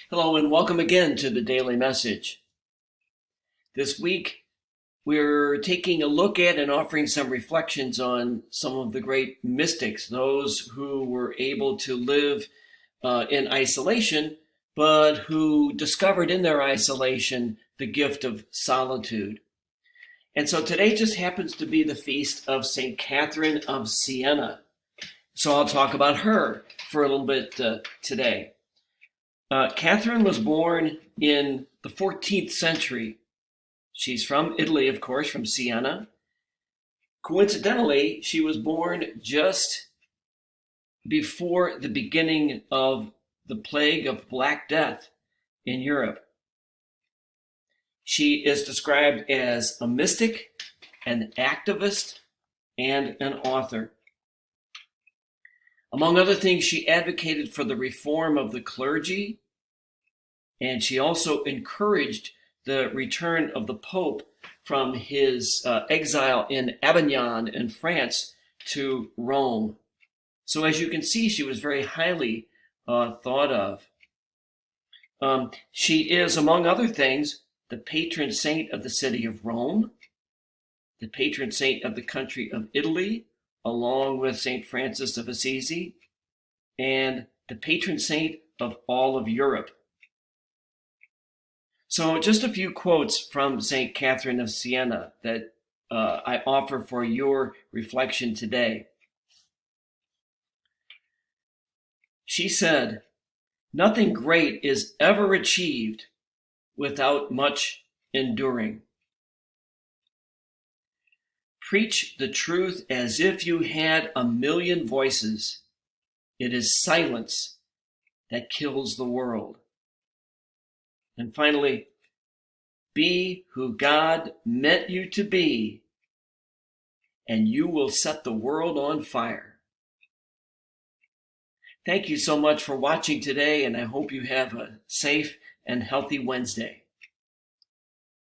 Hello and welcome again to the Daily Message. This week, we're taking a look at and offering some reflections on some of the great mystics, those who were able to live in isolation, but who discovered in their isolation the gift of solitude. And so today just happens to be the feast of St. Catherine of Siena. So I'll talk about her for a little bit today. Catherine was born in the 14th century. She's from Italy, of course, from Siena. Coincidentally, she was born just before the beginning of the plague of Black Death in Europe. She is described as a mystic, an activist, and an author. Among other things, she advocated for the reform of the clergy, and she also encouraged the return of the Pope from his exile in Avignon in France to Rome. So as you can see, she was very highly thought of. She is, among other things, the patron saint of the city of Rome, the patron saint of the country of Italy, along with St. Francis of Assisi, and the patron saint of all of Europe. So just a few quotes from St. Catherine of Siena that I offer for your reflection today. She said, "Nothing great is ever achieved without much enduring. Preach the truth as if you had a million voices. It is silence that kills the world." And finally, be who God meant you to be, and you will set the world on fire. Thank you so much for watching today, and I hope you have a safe and healthy Wednesday.